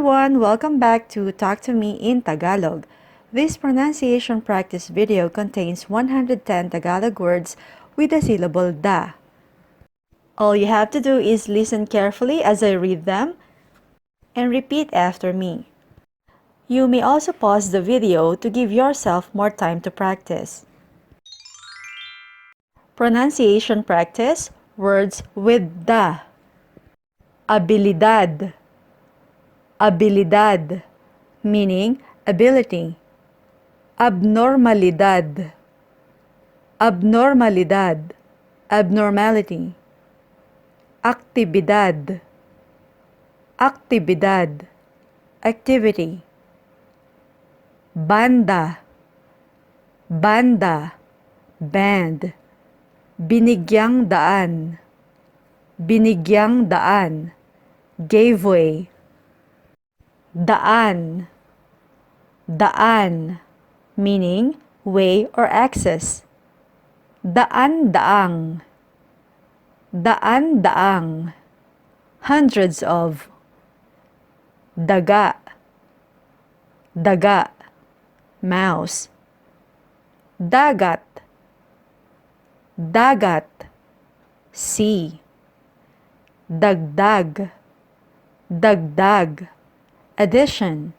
Everyone, welcome back to Talk to Me in Tagalog. This pronunciation practice video contains 110 Tagalog words with the syllable da. All you have to do is listen carefully as I read them and repeat after me. You may also pause the video to give yourself more time to practice. Pronunciation practice, words with da. Abilidad. Abilidad, meaning ability. Abnormalidad. Abnormalidad, abnormality. Aktibidad. Aktibidad, activity. Banda. Banda, band. Binigyang daan. Binigyang daan, gave way. Daan. Daan, meaning way or access. Daan-daang. Daan-daang, hundreds of. Daga. Daga, mouse. Dagat. Dagat, sea. Dagdag. Dagdag, addition.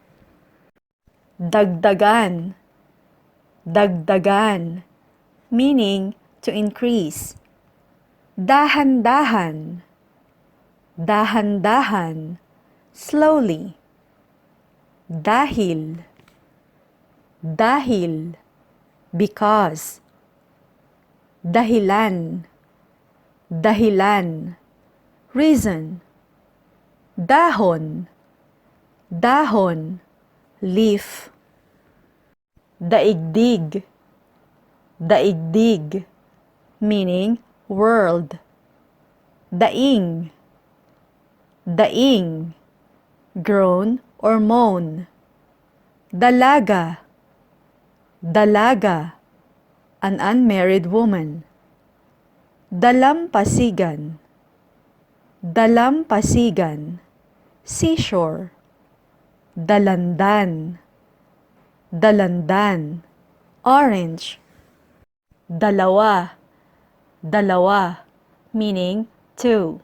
Dagdagan. Dagdagan, meaning to increase. Dahan-dahan. Dahan-dahan, slowly. Dahil. Dahil, because. Dahilan. Dahilan, reason. Dahon. Dahon, leaf. Daigdig. Daigdig, meaning world. Daing. Daing, groan or moan. Dalaga. Dalaga, an unmarried woman. Dalampasigan. Dalampasigan, seashore. Dalandan. Dalandan, orange. Dalawa. Dalawa, meaning two.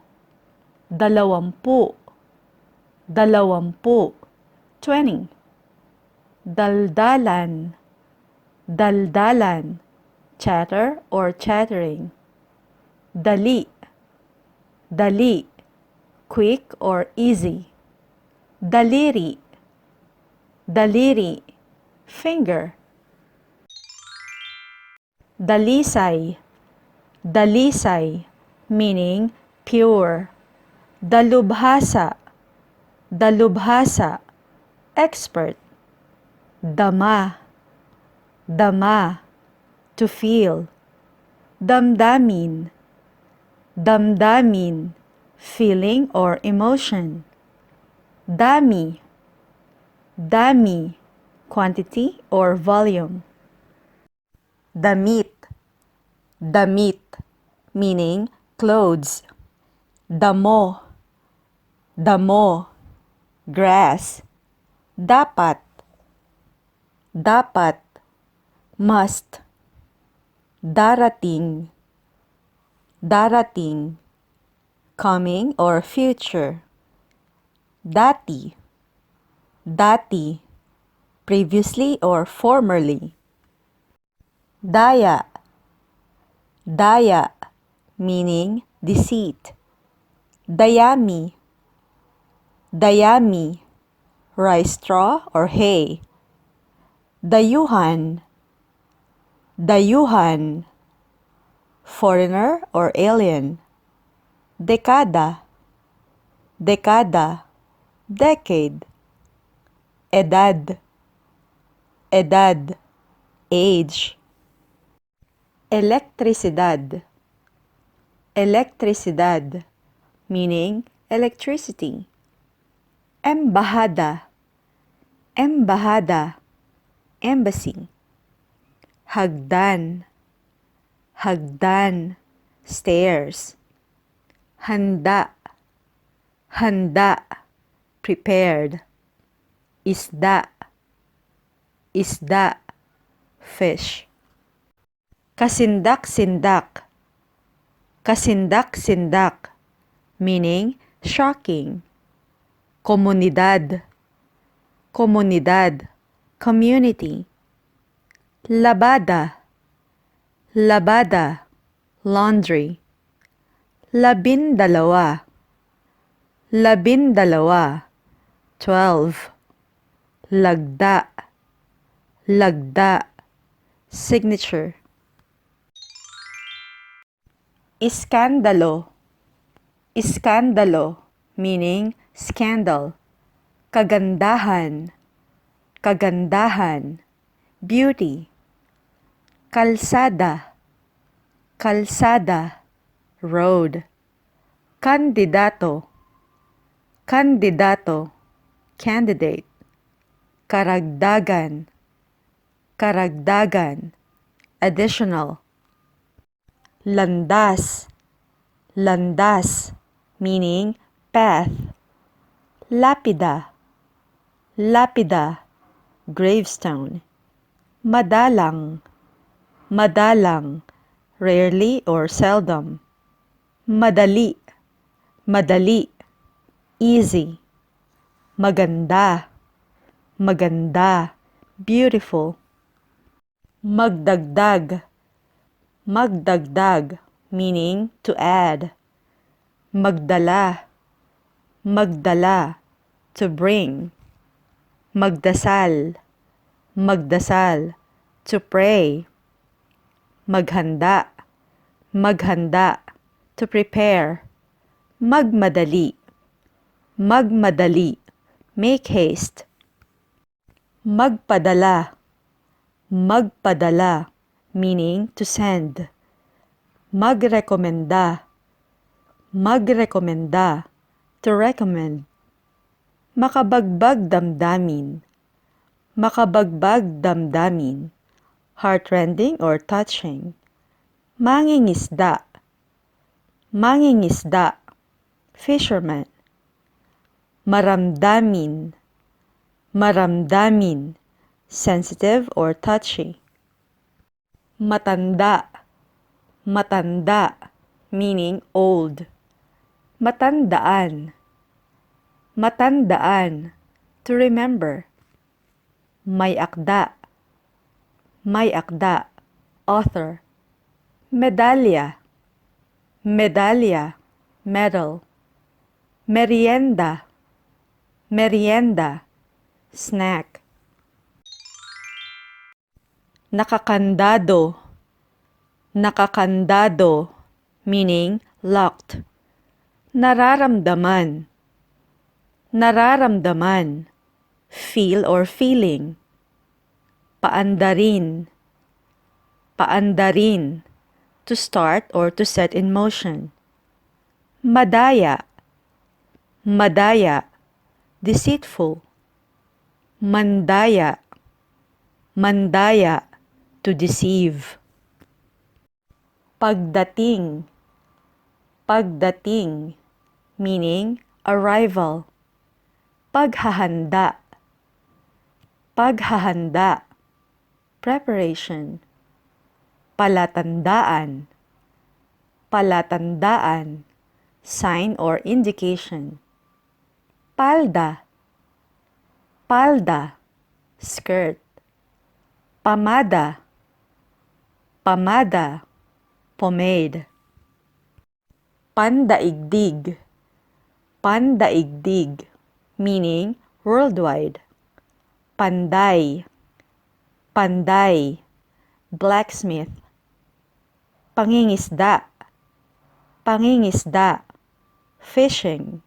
Dalawampu. Dalawampu, 20. Daldalan. Daldalan, chatter or chattering. Dali. Dali, quick or easy. Daliri. Daliri, finger. Dalisay. Dalisay, meaning pure. Dalubhasa. Dalubhasa, expert. Dama. Dama, to feel. Damdamin. Damdamin, feeling or emotion. Dami. Dami, quantity or volume. Damit. Damit, meaning clothes. Damo. Damo, grass. Dapat. Dapat, must. Darating. Darating, coming or future. Dati. Dati, previously or formerly. Daya. Daya, meaning deceit. Dayami. Dayami, rice straw or hay. Dayuhan. Dayuhan, foreigner or alien. Dekada. Dekada, decade. Edad. Edad, age. Electricidad. Electricidad, meaning electricity. Embahada. Embahada, embassy. Hagdan. Hagdan, stairs. Handa. Handa, prepared. isda, isda, fish. Kasindak-sindak, kasindak-sindak, meaning shocking. Komunidad, komunidad, community. Labada, labada, laundry. Labindalawa, labindalawa, 12. Lagda, lagda, signature. Iskandalo, iskandalo, meaning scandal. Kagandahan, kagandahan, beauty. Kalsada, kalsada, road. Kandidato, kandidato, candidate. Karagdagan, karagdagan, additional. Landas, landas, meaning path. Lapida, lapida, gravestone. Madalang, madalang, rarely or seldom. Madali, madali, easy. Maganda, maganda, beautiful. Magdagdag, magdagdag, meaning to add. Magdala, magdala, to bring. Magdasal, magdasal, to pray. Maghanda, maghanda, to prepare. Magmadali, magmadali, make haste. Magpadala, magpadala, meaning to send. Magrekomenda, magrekomenda, to recommend. Makabagbag damdamin, makabagbag damdamin, heartrending or touching. Mangingisda, mangingisda, fisherman. Maramdamin, maramdamin, sensitive or touchy. Matanda, matanda, meaning old. Matandaan, matandaan, to remember. May akda, author. Medalya, medalya, medal. Merienda, merienda, snack. Nakakandado, nakakandado, meaning locked. Nararamdaman, nararamdaman, feel or feeling. Paandarin, paandarin, to start or to set in motion. Madaya, madaya, deceitful. Mandaya, mandaya, to deceive. Pagdating, pagdating, meaning arrival. Paghahanda, paghahanda, preparation. Palatandaan, palatandaan, sign or indication. Palda, palda, skirt. Pamada, pamada, pomade. Pandaigdig, pandaigdig, meaning worldwide. Panday, panday, blacksmith. Pangingisda, pangingisda, fishing.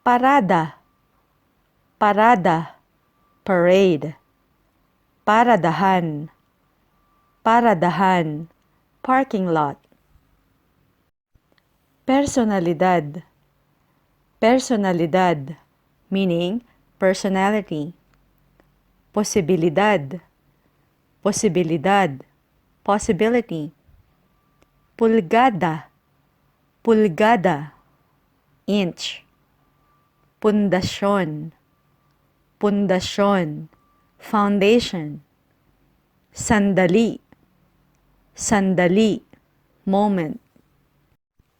Parada, parada, parade. Paradahan, paradahan, parking lot. Personalidad, personalidad, meaning personality. Posibilidad, posibilidad, possibility. Pulgada, pulgada, inch. Pundasyon, pundasyon, foundation. Sandali, sandali, moment.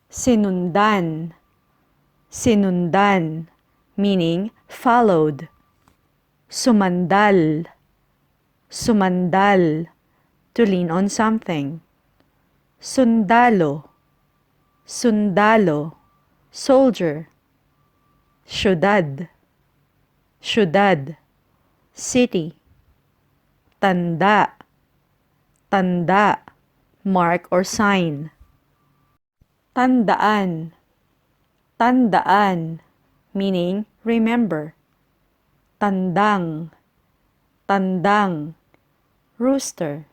Sinundan, sinundan, meaning followed. Sumandal, sumandal, to lean on something. Sundalo, sundalo, soldier. Syudad, syudad, city. Tanda, tanda, mark or sign. Tandaan, tandaan, meaning remember. Tandang, tandang, rooster.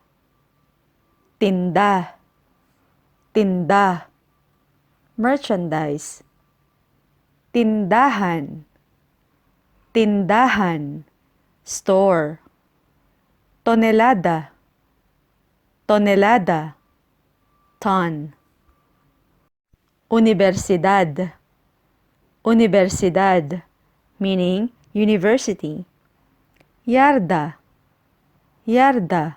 Tinda, tinda, merchandise. Tindahan, tindahan, store. Tonelada, tonelada, ton. Universidad, universidad, meaning university. Yarda, yarda,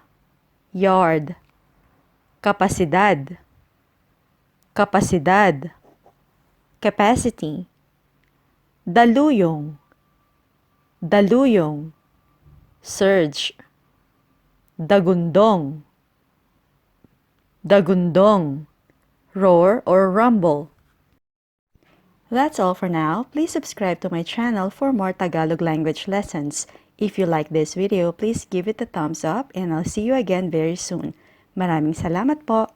yard. Kapasidad, kapasidad, capacity. Daluyong, daluyong, surge. Dagundong, dagundong, roar or rumble. That's all for now. Please subscribe to my channel for more Tagalog language lessons. If you like this video, please give it a thumbs up and I'll see you again very soon. Maraming salamat po!